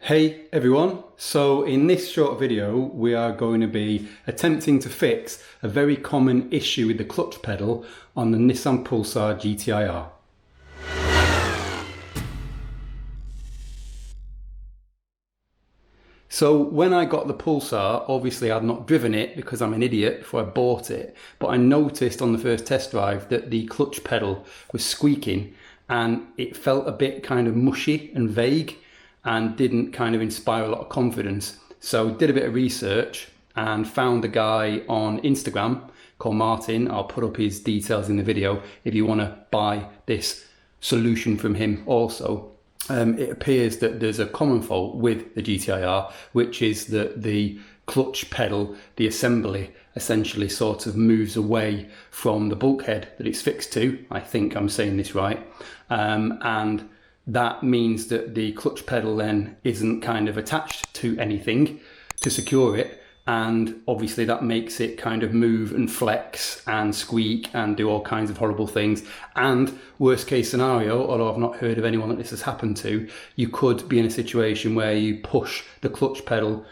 Hey everyone, so in this short video we are going to be attempting to fix a very common issue with the clutch pedal on the Nissan Pulsar gti-r. So when I got the Pulsar, obviously I'd not driven it because I'm an idiot before I bought it, but I noticed on the first test drive that the clutch pedal was squeaking and it felt a bit kind of mushy and vague and didn't kind of inspire a lot of confidence. So did a bit of research and found a guy on Instagram called Martin. I'll put up his details in the video if you want to buy this solution from him also. It appears that there's a common fault with the gti-r, which is that the clutch pedal, the assembly, essentially sort of moves away from the bulkhead that it's fixed to. I think I'm saying this right. And that means that the clutch pedal then isn't kind of attached to anything to secure it. And obviously that makes it kind of move and flex and squeak and do all kinds of horrible things. And worst case scenario, although I've not heard of anyone that this has happened to, you could be in a situation where you push the clutch pedal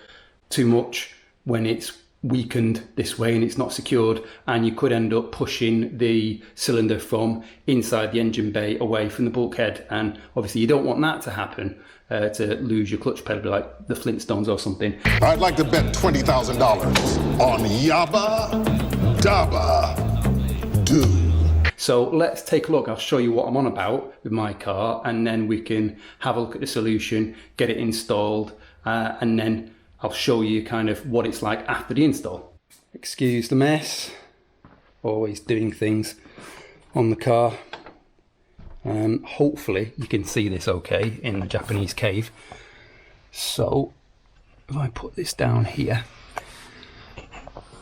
too much when it's weakened this way and it's not secured, and you could end up pushing the cylinder from inside the engine bay away from the bulkhead. And obviously you don't want that to happen, to lose your clutch pedal like the Flintstones or something. I'd like to bet $20,000 on Yabba Dabba Do. So let's take a look. I'll show you what I'm on about with my car, and then we can have a look at the solution, get it installed, and then I'll show you kind of what it's like after the install. Excuse the mess, always doing things on the car. Hopefully you can see this okay in the Japanese cave. So if I put this down here,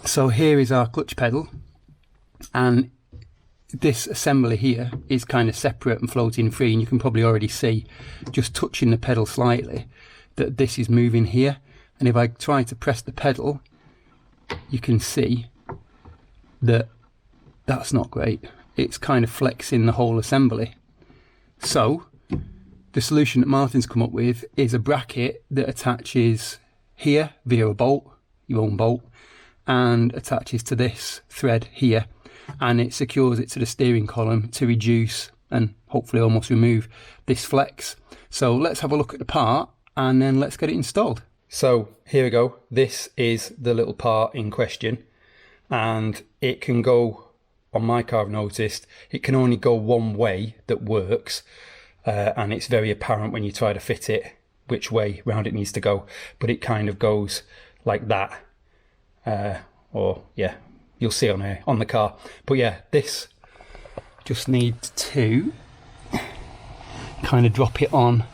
so here is our clutch pedal, and this assembly here is kind of separate and floating free, and you can probably already see just touching the pedal slightly that this is moving here. And if I try to press the pedal, you can see that that's not great. It's kind of flexing the whole assembly. So the solution that Martin's come up with is a bracket that attaches here via a bolt, your own bolt, and attaches to this thread here, and it secures it to the steering column to reduce and hopefully almost remove this flex. So let's have a look at the part and then let's get it installed. So here we go. This is the little part in question, and it can go, on my car I've noticed, it can only go one way that works, and it's very apparent when you try to fit it which way round it needs to go, but it kind of goes like that, or yeah, you'll see on the car. But yeah, this just needs to kind of drop it on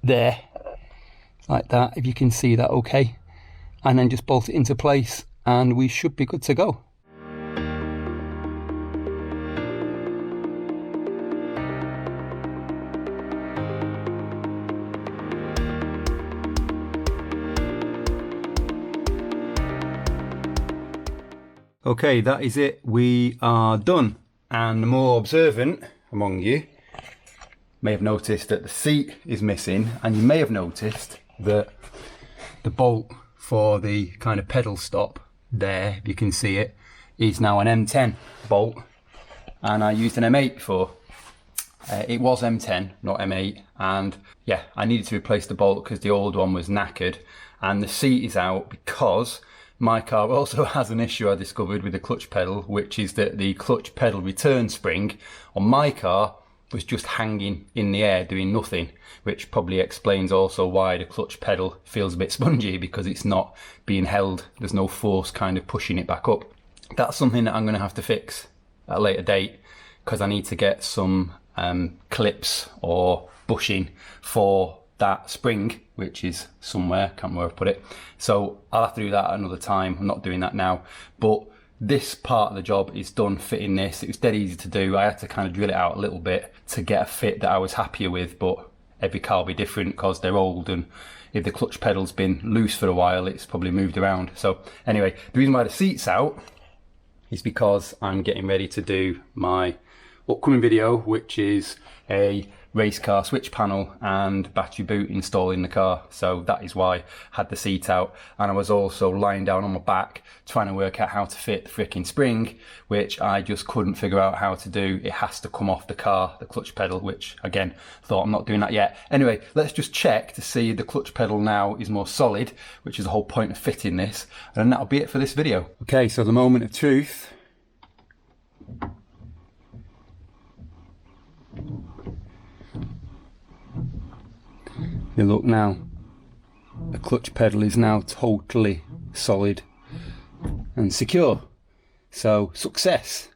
there like that, if you can see that okay, and then just bolt it into place and we should be good to go. Okay, that is it, we are done. And the more observant among you may have noticed that the seat is missing, and you may have noticed that the bolt for the kind of pedal stop there, if you can see it, is now an M10 bolt, and I used an M8 before. It was M10, not M8, and yeah, I needed to replace the bolt because the old one was knackered, and the seat is out because my car also has an issue I discovered with the clutch pedal, which is that the clutch pedal return spring on my car was just hanging in the air doing nothing, which probably explains also why the clutch pedal feels a bit spongy, because it's not being held, there's no force kind of pushing it back up. That's something that I'm going to have to fix at a later date, because I need to get some clips or bushing for that spring, which is somewhere, can't remember where I put it, so I'll have to do that at another time. I'm not doing that now, but this part of the job is done fitting this. It was dead easy to do. I had to kind of drill it out a little bit to get a fit that I was happier with, but every car will be different because they're old, and if the clutch pedal's been loose for a while, it's probably moved around. So anyway, the reason why the seat's out is because I'm getting ready to do my upcoming video, which is a race car switch panel and battery boot install in the car. So that is why I had the seat out, and I was also lying down on my back trying to work out how to fit the freaking spring, which I just couldn't figure out how to do. It has to come off the car, the clutch pedal, which again, thought I'm not doing that yet. Anyway, let's just check to see the clutch pedal now is more solid, which is the whole point of fitting this, and then that'll be it for this video. Okay, so the moment of truth. You look now, the clutch pedal is now totally solid and secure. So, success.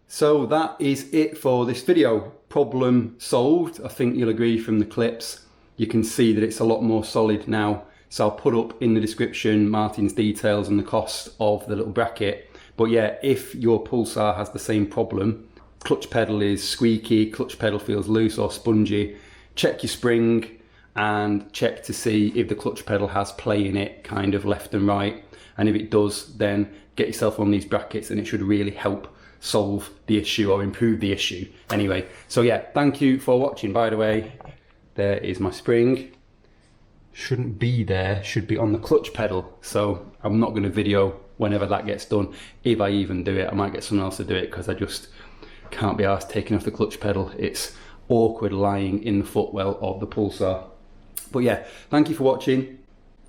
So that is it for this video. Problem solved. I think you'll agree from the clips. You can see that it's a lot more solid now. So I'll put up in the description Martin's details and the cost of the little bracket. But yeah, if your Pulsar has the same problem, clutch pedal is squeaky, clutch pedal feels loose or spongy, check your spring and check to see if the clutch pedal has play in it, kind of left and right. And if it does, then get yourself on these brackets and it should really help solve the issue or improve the issue. Anyway, so yeah, thank you for watching. By the way, there is my spring. Shouldn't be there, should be on the clutch pedal. So I'm not going to video whenever that gets done. If I even do it, I might get someone else to do it because I just can't be arsed taking off the clutch pedal. It's awkward lying in the footwell of the Pulsar. But yeah, thank you for watching.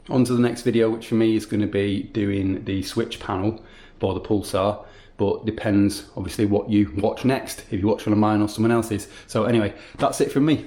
On to the next video, which for me is going to be doing the switch panel for the Pulsar, but depends obviously what you watch next, if you watch one of mine or someone else's. So anyway, that's it from me.